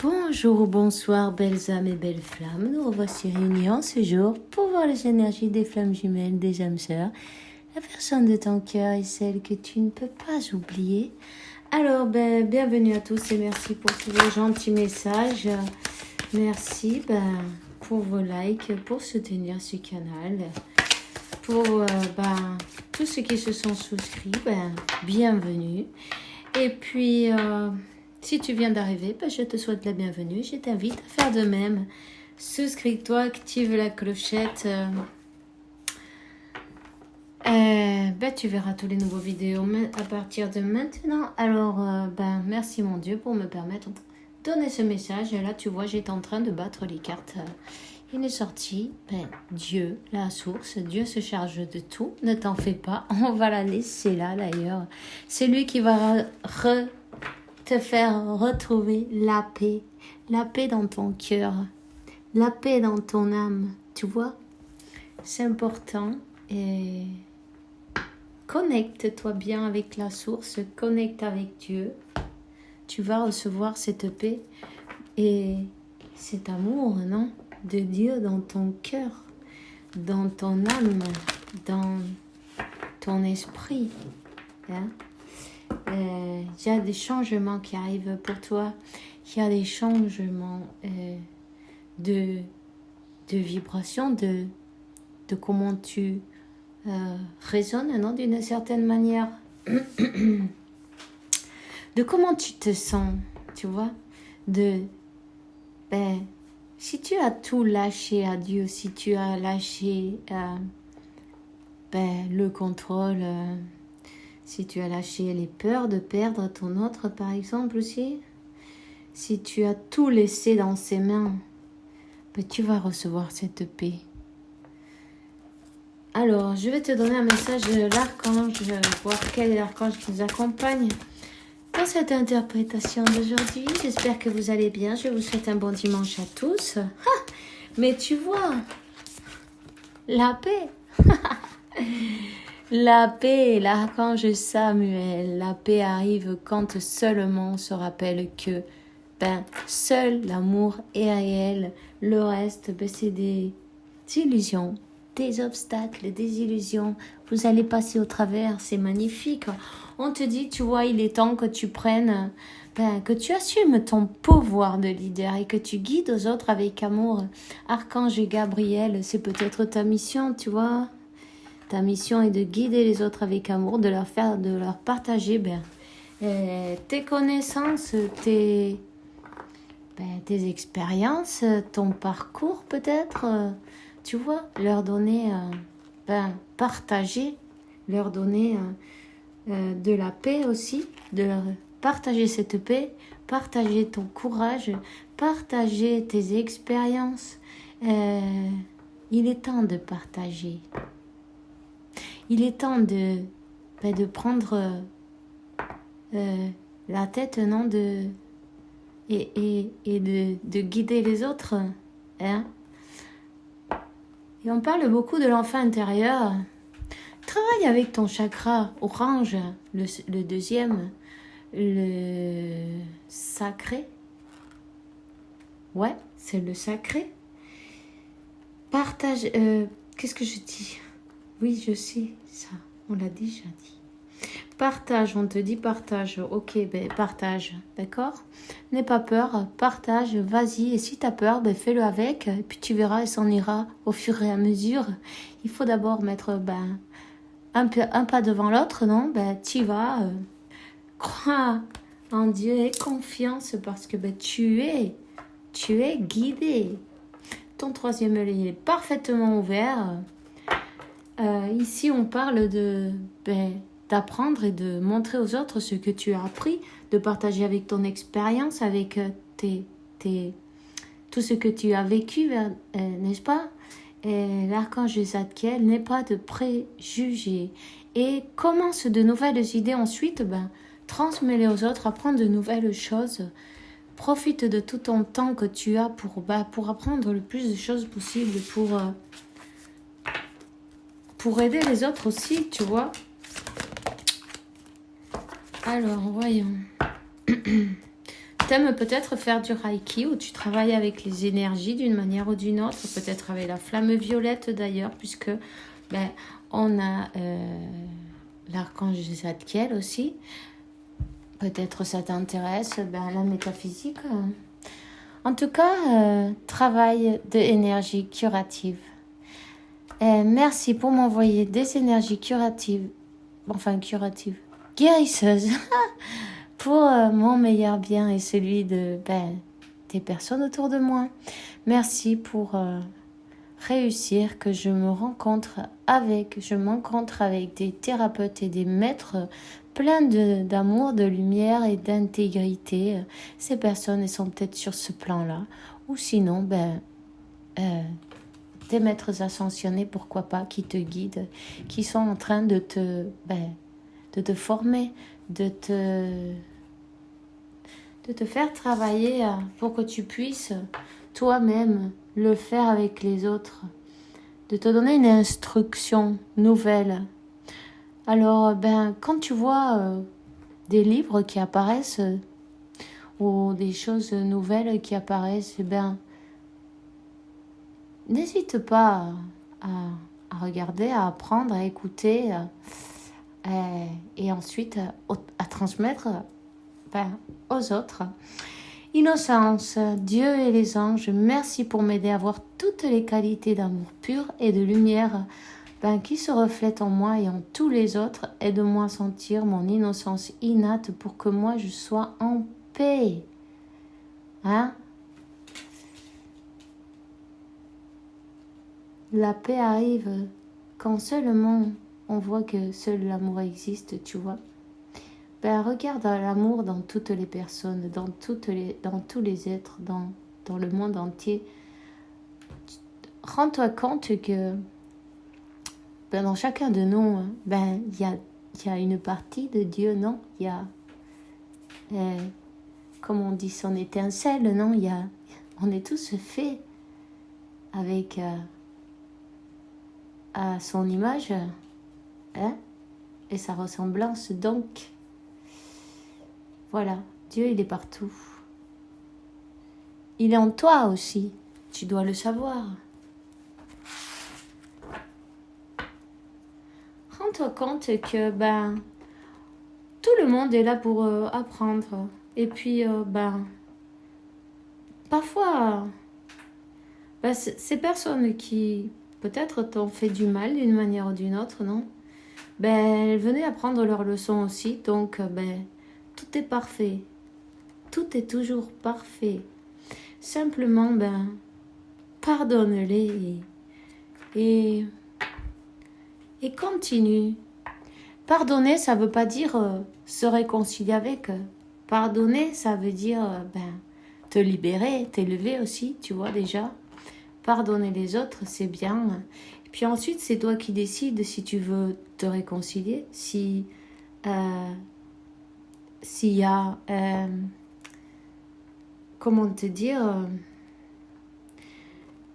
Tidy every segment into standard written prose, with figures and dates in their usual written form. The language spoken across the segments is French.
Bonjour, bonsoir, belles âmes et belles flammes. Nous revoici réunis en ce jour pour voir les énergies des flammes jumelles, des âmes sœurs, la personne de ton cœur et celle que tu ne peux pas oublier. Alors, bienvenue à tous et merci pour tous vos gentils messages. Merci pour vos likes, pour soutenir ce canal, pour tous ceux qui se sont souscrits, bienvenue. Et puis, si tu viens d'arriver, je te souhaite la bienvenue. Je t'invite à faire de même. Souscris-toi, active la clochette. Tu verras tous les nouveaux vidéos à partir de maintenant. Alors, merci mon Dieu pour me permettre de donner ce message. Et là, tu vois, j'étais en train de battre les cartes. Il est sorti, Dieu, la source. Dieu se charge de tout. Ne t'en fais pas. On va la laisser là, d'ailleurs. C'est lui qui va te faire retrouver la paix dans ton cœur, la paix dans ton âme, tu vois, c'est important. Et connecte-toi bien avec la source, connecte avec Dieu, tu vas recevoir cette paix et cet amour, non, de Dieu dans ton cœur, dans ton âme, dans ton esprit, hein? Il y a des changements qui arrivent pour toi. Il y a des changements de vibration, de comment tu résonnes, non, d'une certaine manière. De comment tu te sens, tu vois. Si tu as tout lâché à Dieu, si tu as lâché le contrôle... si tu as lâché les peurs de perdre ton autre, par exemple, aussi. Si tu as tout laissé dans ses mains, tu vas recevoir cette paix. Alors, je vais te donner un message de l'archange, voir quel est l'archange qui nous accompagne dans cette interprétation d'aujourd'hui. J'espère que vous allez bien. Je vous souhaite un bon dimanche à tous. Mais tu vois, la paix. La paix, l'archange Samuel, la paix arrive quand seulement on se rappelle que seul l'amour est réel. Le reste, c'est des illusions, des obstacles, des illusions. Vous allez passer au travers, c'est magnifique. On te dit, tu vois, il est temps que tu prennes, que tu assumes ton pouvoir de leader et que tu guides aux autres avec amour. Archange Gabriel, c'est peut-être ta mission, tu vois. Ta mission est de guider les autres avec amour, de leur partager tes connaissances, tes expériences, ton parcours peut-être, tu vois, leur donner, partager, leur donner de la paix aussi, de leur partager cette paix, partager ton courage, partager tes expériences. Il est temps de partager. Il est temps de prendre la tête, non, et de guider les autres. Hein? Et on parle beaucoup de l'enfant intérieur. Travaille avec ton chakra orange, le deuxième, le sacré. Ouais, c'est le sacré. Partage... qu'est-ce que je dis ? Oui, je sais, ça, on l'a déjà dit. Partage, on te dit partage. Ok, partage, d'accord ? N'aie pas peur, partage, vas-y. Et si tu as peur, fais-le avec. Et puis tu verras, et s'en ira au fur et à mesure. Il faut d'abord mettre un pas devant l'autre, non ? Tu vas, crois en Dieu et confiance parce que tu es guidé. Ton troisième œil est parfaitement ouvert. Ici, on parle d'apprendre et de montrer aux autres ce que tu as appris, de partager avec ton expérience, avec tout ce que tu as vécu, n'est-ce pas ? Et l'archange Zadkiel n'est pas de préjugés. Et commence de nouvelles idées ensuite, transmets-les aux autres, apprends de nouvelles choses. Profite de tout ton temps que tu as pour apprendre le plus de choses possible, pour aider les autres aussi, tu vois. Alors, voyons. t'aimes peut-être faire du Reiki où tu travailles avec les énergies d'une manière ou d'une autre, peut-être avec la flamme violette d'ailleurs, puisque ben, on a l'archange Zadkiel aussi. Peut-être ça t'intéresse, ben, la métaphysique. En tout cas, travail d'énergie curative. Merci pour m'envoyer des énergies curatives, guérisseuses, pour mon meilleur bien et celui de des personnes autour de moi. Merci pour réussir que je m'encontre avec des thérapeutes et des maîtres pleins d'amour, de lumière et d'intégrité. Ces personnes elles sont peut-être sur ce plan-là, ou sinon des maîtres ascensionnés, pourquoi pas, qui te guident, qui sont en train de te former, de te faire travailler pour que tu puisses toi-même le faire avec les autres, de te donner une instruction nouvelle. Alors, quand tu vois des livres qui apparaissent ou des choses nouvelles qui apparaissent, n'hésite pas à regarder, à apprendre, à écouter et ensuite à transmettre aux autres. Innocence, Dieu et les anges, merci pour m'aider à voir toutes les qualités d'amour pur et de lumière qui se reflètent en moi et en tous les autres. Aide-moi à sentir mon innocence innate pour que moi je sois en paix. La paix arrive quand seulement on voit que seul l'amour existe, tu vois. Regarde l'amour dans toutes les personnes, dans tous les êtres, dans le monde entier. Rends-toi compte que dans chacun de nous, il y a une partie de Dieu, non? Il y a, comme on dit, son étincelle, non? On est tous faits avec à son image et sa ressemblance, donc voilà, Dieu il est partout. Il est en toi aussi, tu dois le savoir. Rends-toi compte que tout le monde est là pour apprendre. Et puis parfois ces personnes qui peut-être t'ont fait du mal d'une manière ou d'une autre, non? Elles venaient apprendre leurs leçons aussi, donc tout est parfait. Tout est toujours parfait. Simplement, pardonne-les et continue. Pardonner, ça veut pas dire se réconcilier avec. Pardonner, ça veut dire te libérer, t'élever aussi, tu vois déjà. Pardonner les autres, c'est bien. Et puis ensuite, c'est toi qui décides si tu veux te réconcilier, s'il y a, comment te dire,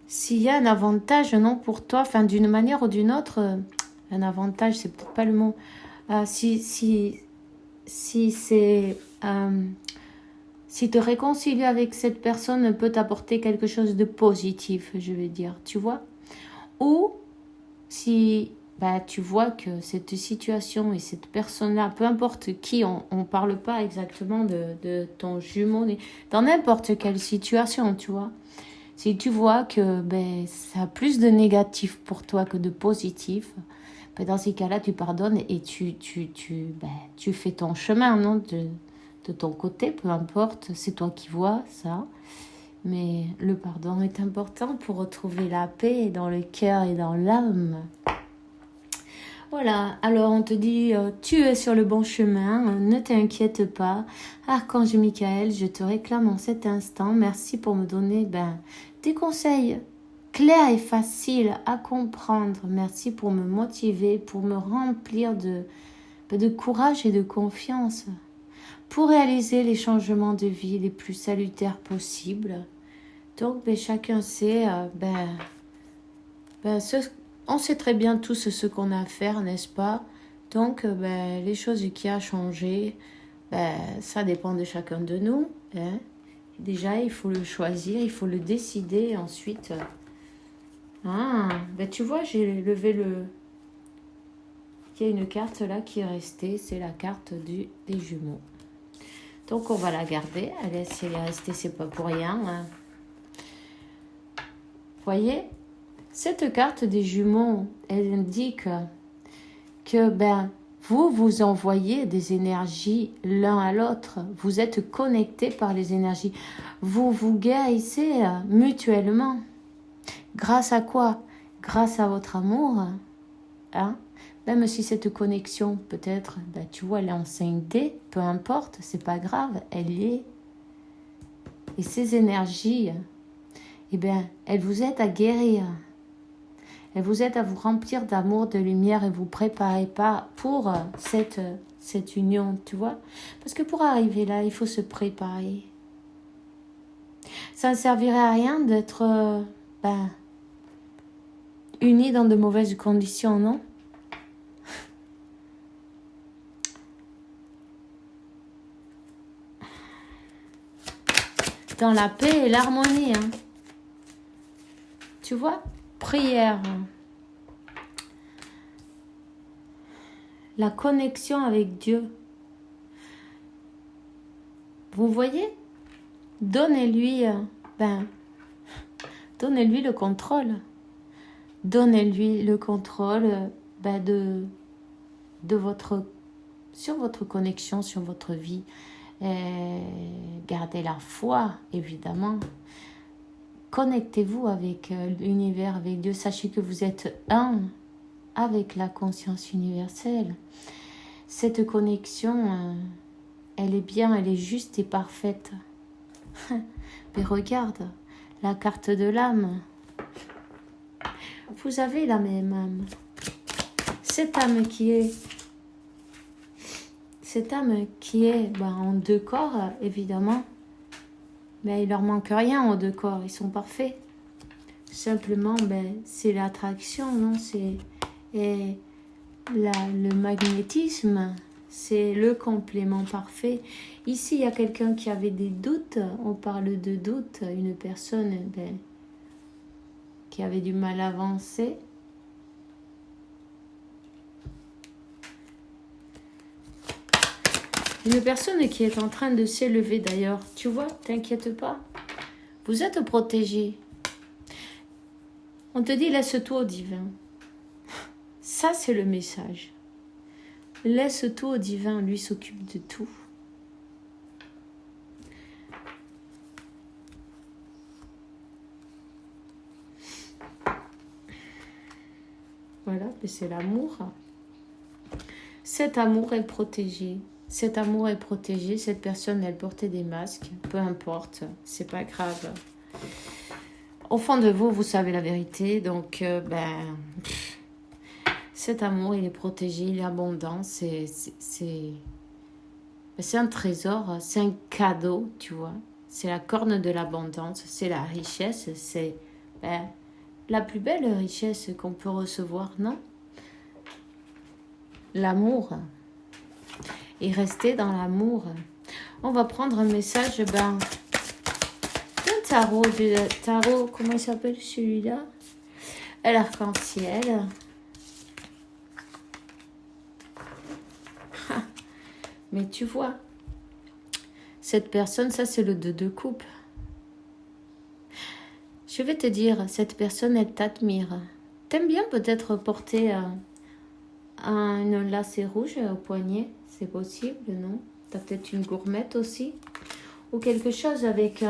s'il y a un avantage, non, pour toi, d'une manière ou d'une autre, un avantage, c'est peut-être pas le mot, si c'est... si te réconcilier avec cette personne peut t'apporter quelque chose de positif, je vais dire, tu vois. Ou si tu vois que cette situation et cette personne-là, peu importe qui, on ne parle pas exactement de ton jumeau, dans n'importe quelle situation, tu vois. Si tu vois que ça a plus de négatif pour toi que de positif, dans ces cas-là, tu pardonnes et tu fais ton chemin, non, de ton côté, peu importe, c'est toi qui vois ça. Mais le pardon est important pour retrouver la paix dans le cœur et dans l'âme. Voilà, alors on te dit, tu es sur le bon chemin, ne t'inquiète pas. Archange Michael, je te réclame en cet instant. Merci pour me donner des conseils clairs et faciles à comprendre. Merci pour me motiver, pour me remplir de courage et de confiance, pour réaliser les changements de vie les plus salutaires possibles. Donc, chacun sait, on sait très bien tous ce qu'on a à faire, n'est-ce pas? Donc, les choses qui a changé, ça dépend de chacun de nous. Hein? Déjà, il faut le choisir, il faut le décider. Ensuite, ben tu vois, j'ai levé le... Il y a une carte là qui est restée, c'est la carte des jumeaux. Donc, on va la garder. Allez, si elle est restée, c'est pas pour rien. Hein. Vous voyez, cette carte des jumeaux, elle indique que vous envoyez des énergies l'un à l'autre. Vous êtes connectés par les énergies. Vous vous guérissez mutuellement. Grâce à quoi? Grâce à votre amour. Hein? Même si cette connexion, peut-être, tu vois, elle est en 5D, peu importe, c'est pas grave, elle y est. Et ces énergies, elles vous aident à guérir. Elles vous aident à vous remplir d'amour, de lumière et vous préparer pas pour cette union, tu vois. Parce que pour arriver là, il faut se préparer. Ça ne servirait à rien d'être unis dans de mauvaises conditions, non? Dans la paix et l'harmonie, hein. Tu vois? Prière. La connexion avec Dieu. Vous voyez? Donnez-lui donnez-lui le contrôle. Donnez-lui le contrôle sur votre connexion, sur votre vie. Gardez la foi, évidemment. Connectez-vous avec l'univers, avec Dieu. Sachez que vous êtes un avec la conscience universelle. Cette connexion, elle est bien, elle est juste et parfaite. Mais regarde, la carte de l'âme. Vous avez la même âme. Cette âme qui est en deux corps, évidemment. Mais il leur manque rien aux deux corps, ils sont parfaits. Simplement, c'est l'attraction, non? Et le magnétisme, c'est le complément parfait. Ici, il y a quelqu'un qui avait des doutes. On parle de doutes. Une personne qui avait du mal à avancer. Une personne qui est en train de s'élever d'ailleurs. Tu vois, t'inquiète pas. Vous êtes protégé. On te dit laisse tout au divin. Ça, c'est le message. Laisse tout au divin, lui s'occupe de tout. Voilà, c'est l'amour. Cet amour est protégé. Cet amour est protégé. Cette personne, elle portait des masques. Peu importe, c'est pas grave. Au fond de vous, vous savez la vérité. Donc, cet amour, il est protégé, il est abondant. C'est un trésor, c'est un cadeau, tu vois. C'est la corne de l'abondance, c'est la richesse, c'est la plus belle richesse qu'on peut recevoir, non? L'amour. Et rester dans l'amour. On va prendre un message, un tarot, comment il s'appelle celui-là? L'arc-en-ciel. Mais tu vois, cette personne, ça c'est le 2 de coupe. Je vais te dire, cette personne, elle t'admire. T'aimes bien peut-être porter un lacet rouge au poignet, c'est possible, non? T'as peut-être une gourmette aussi. Ou quelque chose avec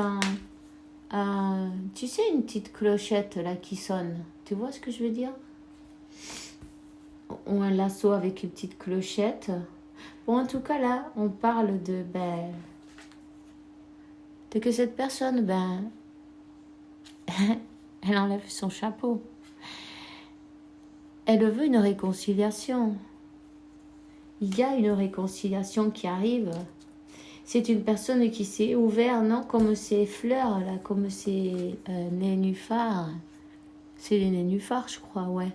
tu sais, une petite clochette là qui sonne. Tu vois ce que je veux dire? Ou un lasso avec une petite clochette. Bon, en tout cas, là, on parle de que cette personne, elle enlève son chapeau. Elle veut une réconciliation. Il y a une réconciliation qui arrive. C'est une personne qui s'est ouverte, non? Comme ces fleurs, là, comme ces nénuphars. C'est les nénuphars, je crois, ouais.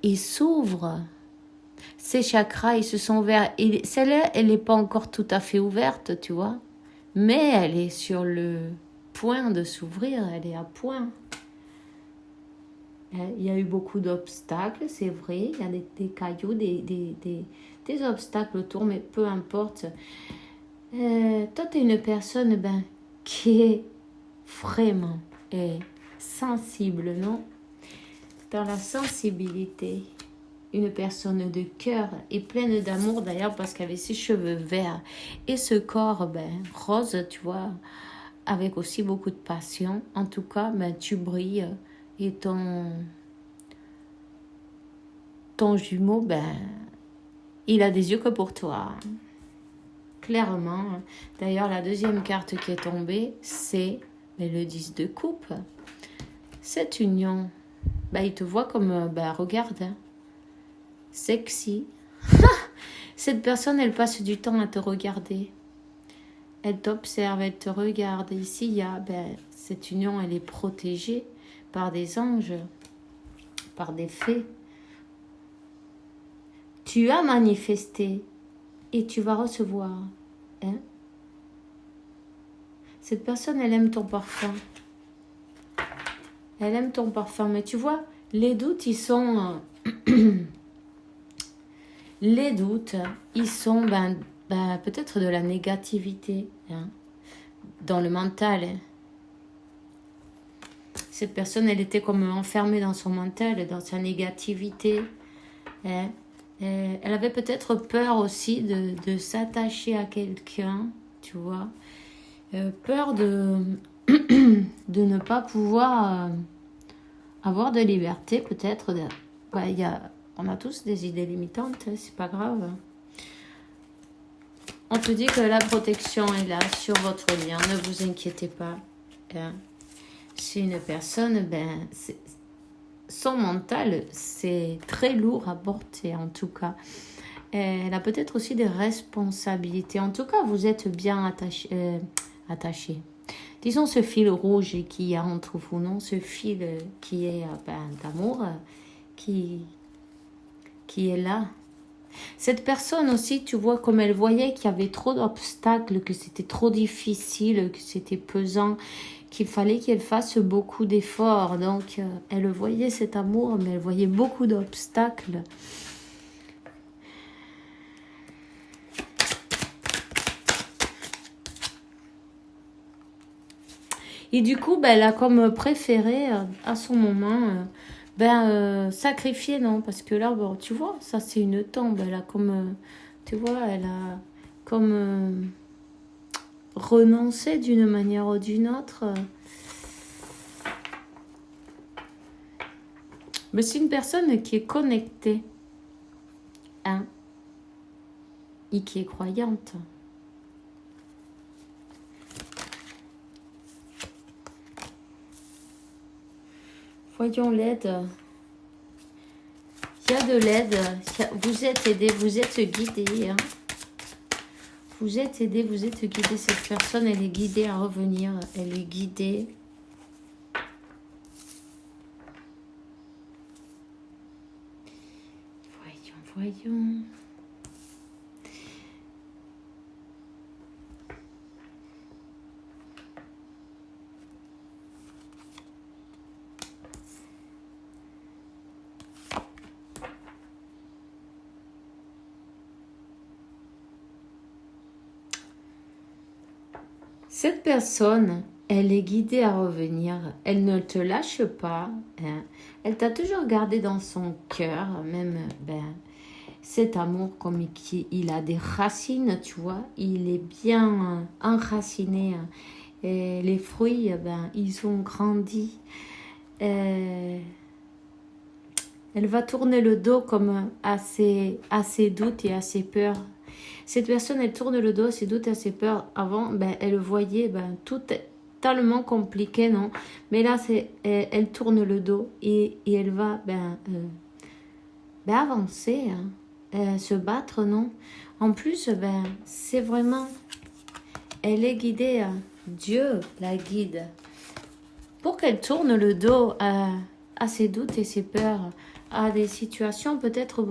Ils s'ouvrent. Ces chakras, ils se sont ouverts. Celle-là, elle n'est pas encore tout à fait ouverte, tu vois. Mais elle est sur le point de s'ouvrir, elle est à point. Il y a eu beaucoup d'obstacles, c'est vrai. Il y a des cailloux, des obstacles autour, mais peu importe. Toi, tu es une personne qui est vraiment sensible, non? Dans la sensibilité. Une personne de cœur et pleine d'amour d'ailleurs parce qu'avec ses cheveux verts et ce corps rose, tu vois, avec aussi beaucoup de passion. En tout cas, tu brilles et ton jumeau, il a des yeux que pour toi. Clairement. D'ailleurs, la deuxième carte qui est tombée, c'est le 10 de coupe. Cette union, il te voit comme, regarde, sexy. Cette personne, elle passe du temps à te regarder. Elle t'observe, elle te regarde. Ici, il y a, cette union, elle est protégée par des anges, par des fées. Tu as manifesté et tu vas recevoir. Hein? Cette personne, elle aime ton parfum. Elle aime ton parfum. Mais tu vois, les doutes, ils sont... les doutes, ils sont peut-être de la négativité dans le mental. Cette personne, elle était comme enfermée dans son mental, dans sa négativité. Elle avait peut-être peur aussi de s'attacher à quelqu'un, tu vois. Peur de ne pas pouvoir avoir de liberté, peut-être. On a tous des idées limitantes, c'est pas grave. On te dit que la protection est là sur votre lien, ne vous inquiétez pas. C'est une personne, son mental, c'est très lourd à porter en tout cas. Elle a peut-être aussi des responsabilités. En tout cas, vous êtes bien attachés. Disons ce fil rouge qui y a entre vous, non? Ce fil qui est d'amour, qui est là. Cette personne aussi, tu vois, comme elle voyait qu'il y avait trop d'obstacles, que c'était trop difficile, que c'était pesant, qu'il fallait qu'elle fasse beaucoup d'efforts. Donc, elle voyait cet amour, mais elle voyait beaucoup d'obstacles. Et du coup, elle a comme préféré, à son moment, sacrifier, non? Parce que là, tu vois, ça c'est une tombe. Elle a comme, tu vois, elle a comme renoncé d'une manière ou d'une autre. Mais c'est une personne qui est connectée, et qui est croyante. Voyons l'aide. Il y a de l'aide. Vous êtes aidé, vous êtes guidé. Vous êtes aidé, vous êtes guidé. Cette personne, elle est guidée à revenir. Elle est guidée. Voyons. Cette personne, elle est guidée à revenir. Elle ne te lâche pas. Elle t'a toujours gardé dans son cœur. Même cet amour, comme il a des racines, tu vois. Il est bien enraciné. Et les fruits, ils ont grandi. Elle va tourner le dos comme à ses doutes et à ses peurs. Cette personne, elle tourne le dos à ses doutes et à ses peurs. Avant, elle voyait tout tellement compliqué, non? Mais là, elle tourne le dos et elle va avancer, se battre, non? En plus, c'est vraiment... Elle est guidée, Dieu la guide. Pour qu'elle tourne le dos à ses doutes et ses peurs, à des situations peut-être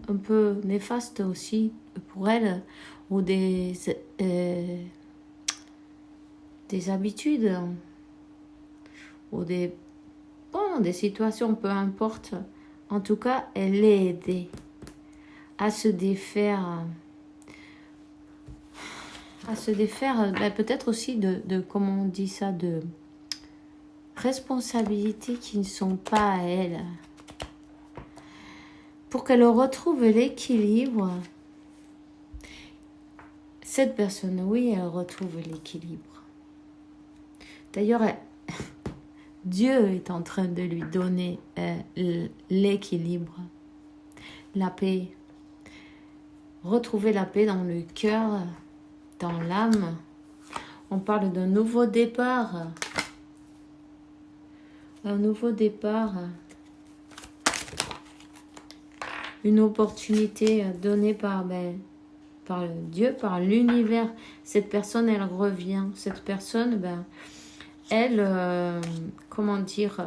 un peu néfastes aussi pour elle, ou des des habitudes ou des situations, peu importe. En tout cas, elle est aidée à se défaire, peut-être aussi comment on dit ça, de responsabilités qui ne sont pas à elle, pour qu'elle retrouve l'équilibre. Cette personne, oui, elle retrouve l'équilibre. D'ailleurs, Dieu est en train de lui donner l'équilibre, la paix. Retrouver la paix dans le cœur, dans l'âme. On parle d'un nouveau départ. Un nouveau départ. Une opportunité donnée par Dieu, par l'univers. Cette personne, elle revient. Cette personne, elle, comment dire,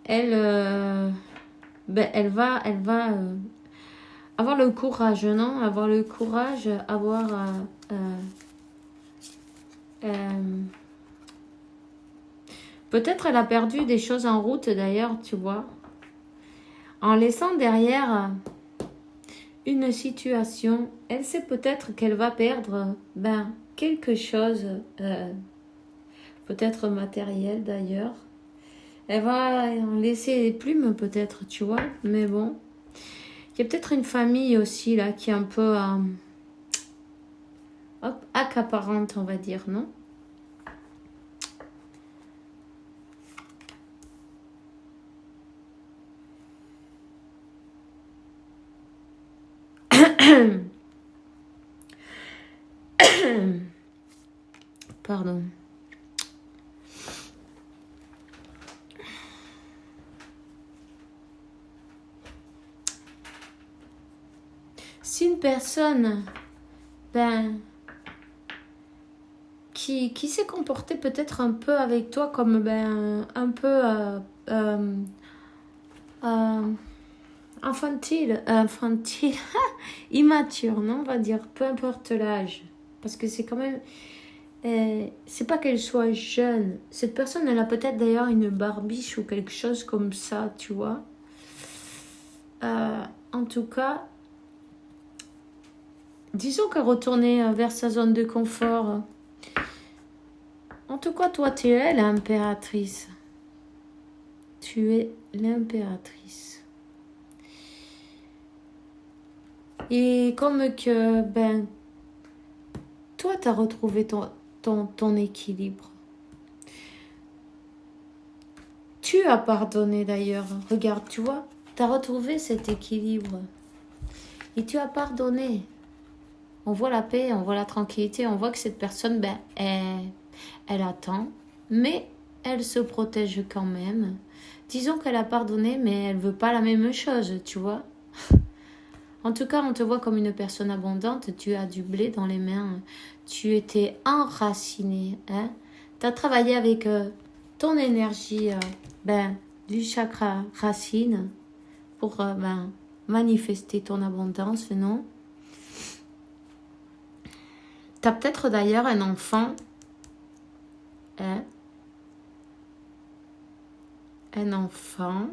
elle va avoir le courage, non? Avoir le courage, peut-être elle a perdu des choses en route d'ailleurs, tu vois. En laissant derrière une situation, elle sait peut-être qu'elle va perdre quelque chose, peut-être matériel d'ailleurs. Elle va en laisser les plumes peut-être, tu vois. Mais bon, il y a peut-être une famille aussi là qui est un peu accaparante, on va dire, non? Pardon. Si une personne, qui s'est comportée peut-être un peu avec toi comme un peu infantile, immature, non, on va dire, peu importe l'âge, parce que c'est quand même, c'est pas qu'elle soit jeune, cette personne, elle a peut-être d'ailleurs une barbiche ou quelque chose comme ça, tu vois. En tout cas, disons qu'elle retournait vers sa zone de confort. En tout cas, toi, tu es l'impératrice. Tu es l'impératrice. Et comme que, toi, tu as retrouvé ton équilibre. Tu as pardonné d'ailleurs. Regarde, tu vois, tu as retrouvé cet équilibre. Et tu as pardonné. On voit la paix, on voit la tranquillité, on voit que cette personne, elle attend, mais elle se protège quand même. Disons qu'elle a pardonné, mais elle veut pas la même chose, tu vois. En tout cas, on te voit comme une personne abondante, tu as du blé dans les mains, tu étais enraciné, hein. Tu as travaillé avec ton énergie du chakra racine pour manifester ton abondance, non? Tu as peut-être d'ailleurs un enfant, hein? Un enfant.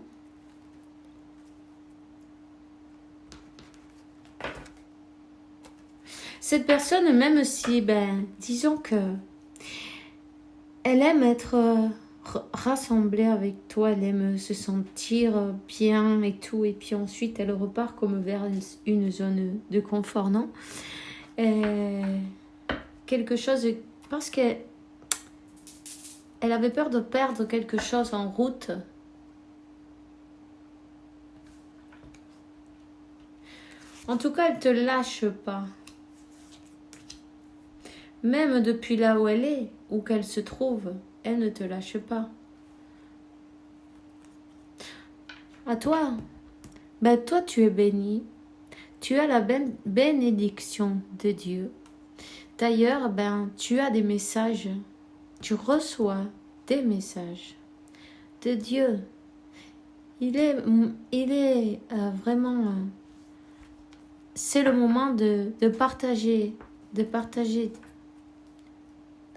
Cette personne, même si, disons que elle aime être rassemblée avec toi, elle aime se sentir bien et tout, et puis ensuite elle repart comme vers une zone de confort, non? Quelque chose, parce qu'elle avait peur de perdre quelque chose en route. En tout cas, elle te lâche pas. Même depuis là où elle est, où qu'elle se trouve, elle ne te lâche pas. À toi, toi tu es béni. Tu as la bénédiction de Dieu. D'ailleurs, tu as des messages. Tu reçois des messages de Dieu. Il est vraiment c'est le moment de partager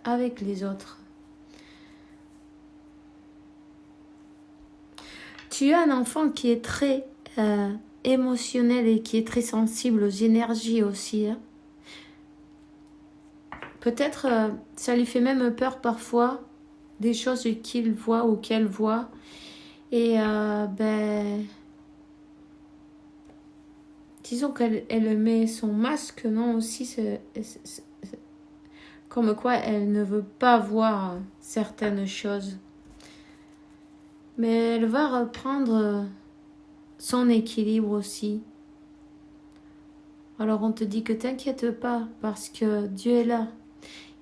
avec les autres. Tu as un enfant qui est très émotionnel et qui est très sensible aux énergies aussi. Hein. Peut-être ça lui fait même peur parfois des choses qu'il voit ou qu'elle voit. Et disons qu'elle met son masque, non aussi, c'est comme quoi elle ne veut pas voir certaines choses. Mais elle va reprendre son équilibre aussi. Alors on te dit que t'inquiète pas parce que Dieu est là.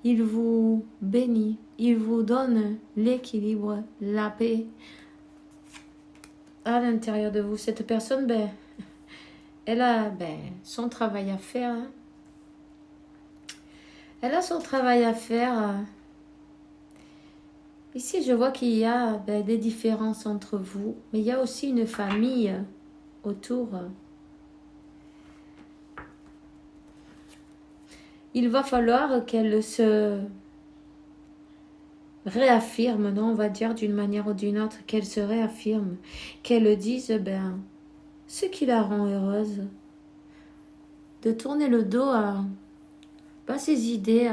Il vous bénit, il vous donne l'équilibre, la paix à l'intérieur de vous. Cette personne, elle a son travail à faire. Hein. Elle a son travail à faire. Ici, je vois qu'il y a des différences entre vous, mais il y a aussi une famille autour. Il va falloir qu'elle se réaffirme, non, on va dire d'une manière ou d'une autre, qu'elle se réaffirme, qu'elle dise ce qui la rend heureuse, de tourner le dos à ses idées,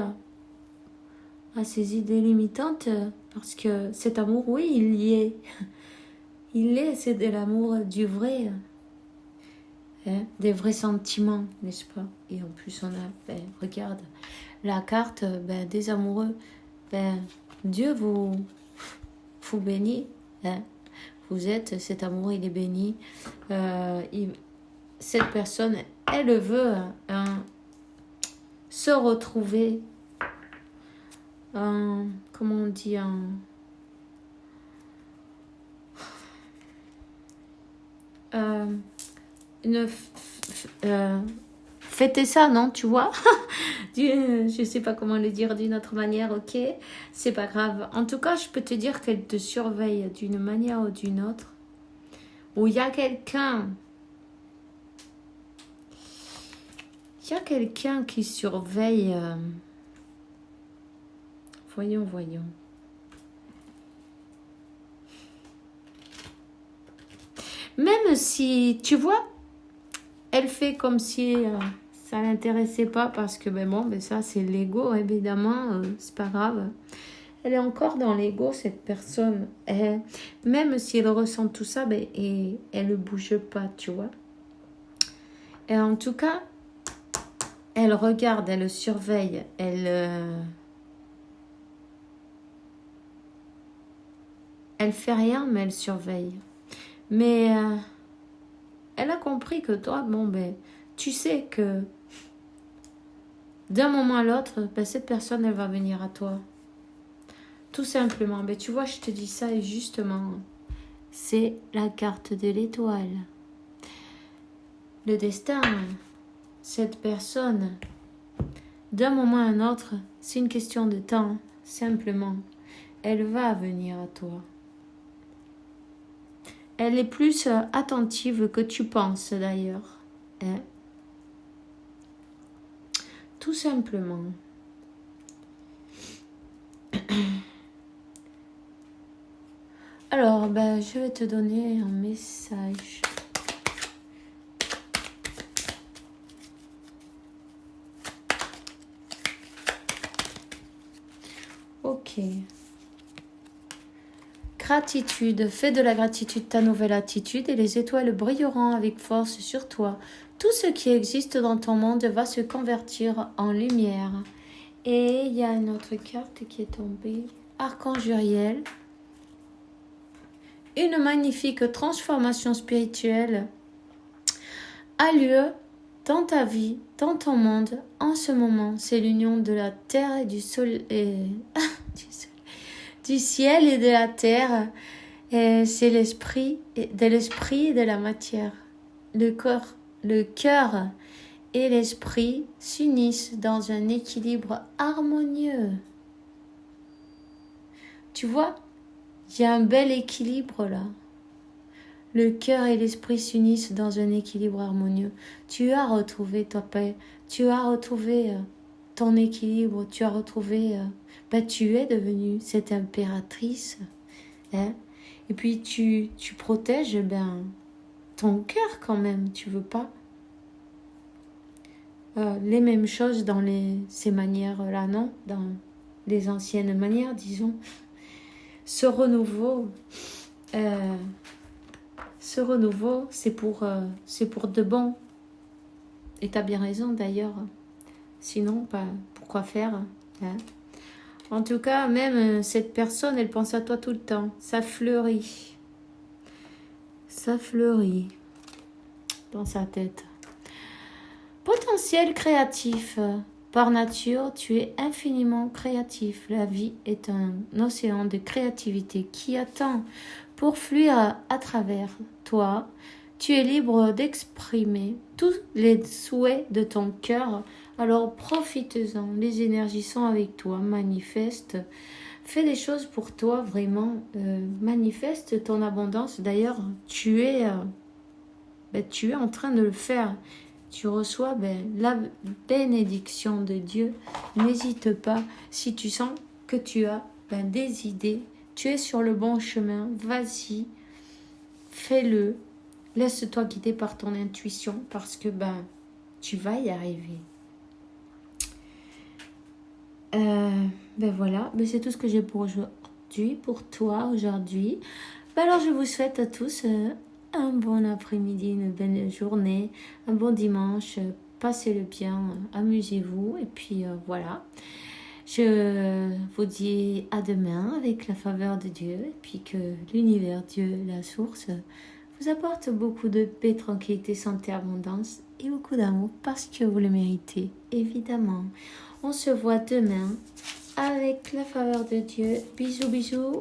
à ses idées limitantes, parce que cet amour, oui, il y est. Il est, c'est de l'amour du vrai, hein, des vrais sentiments, n'est-ce pas? Et en plus, on a, regarde, la carte des amoureux. Dieu vous bénit. Hein. Vous êtes, cet amour, il est béni. Cette personne, elle veut se retrouver, comment on dit, fêter ça, non, tu vois. Je sais pas comment le dire d'une autre manière, ok, c'est pas grave. En tout cas, je peux te dire qu'elle te surveille d'une manière ou d'une autre. Où il y a quelqu'un qui surveille. Voyons. Même si, tu vois, elle fait comme si ça l'intéressait pas parce que, ça c'est l'ego, évidemment, c'est pas grave. Elle est encore dans l'ego, cette personne. Même si elle ressent tout ça, et elle ne bouge pas, tu vois. Et en tout cas, elle regarde, elle surveille, elle fait rien, mais elle surveille. Mais elle a compris que toi, tu sais que d'un moment à l'autre, cette personne, elle va venir à toi. Tout simplement. Tu vois, je te dis ça et justement, c'est la carte de l'étoile. Le destin, cette personne, d'un moment à un autre, c'est une question de temps, simplement. Elle va venir à toi. Elle est plus attentive que tu penses d'ailleurs. Hein? Tout simplement. Alors, je vais te donner un message. Ok. Gratitude. Fais de la gratitude ta nouvelle attitude et les étoiles brilleront avec force sur toi. Tout ce qui existe dans ton monde va se convertir en lumière. Et il y a une autre carte qui est tombée. Archange Uriel. Une magnifique transformation spirituelle a lieu dans ta vie, dans ton monde, en ce moment. C'est l'union de la terre et du soleil, du ciel et de la terre. Et c'est l'esprit et de la matière. Le cœur et l'esprit s'unissent dans un équilibre harmonieux. Tu vois, il y a un bel équilibre là. Le cœur et l'esprit s'unissent dans un équilibre harmonieux. Tu as retrouvé ta paix, tu as retrouvé ton équilibre, tu as retrouvé... tu es devenue cette impératrice. Hein? Et puis tu protèges ton cœur quand même, tu veux pas les mêmes choses dans ces manières-là, non? Dans les anciennes manières, disons. Ce renouveau, c'est pour de bon. Et tu as bien raison d'ailleurs. Sinon, pourquoi faire, hein? En tout cas, même cette personne, elle pense à toi tout le temps. Ça fleurit. Ça fleurit dans sa tête. Potentiel créatif. Par nature, tu es infiniment créatif. La vie est un océan de créativité qui attend pour fluir à travers toi. Tu es libre d'exprimer tous les souhaits de ton cœur. Alors profite-en. Les énergies sont avec toi. Manifeste. Fais des choses pour toi, vraiment. Manifeste ton abondance. D'ailleurs, tu es en train de le faire. Tu reçois la bénédiction de Dieu. N'hésite pas. Si tu sens que tu as des idées, tu es sur le bon chemin. Vas-y, fais-le. Laisse-toi guider par ton intuition parce que tu vas y arriver. Voilà, c'est tout ce que j'ai pour aujourd'hui, pour toi aujourd'hui. Alors je vous souhaite à tous un bon après-midi, une belle journée, un bon dimanche. Passez-le bien, amusez-vous et puis voilà. Je vous dis à demain avec la faveur de Dieu et puis que l'univers, Dieu, la source, vous apporte beaucoup de paix, tranquillité, santé, abondance et beaucoup d'amour parce que vous le méritez, évidemment. On se voit demain avec la faveur de Dieu. Bisous, bisous.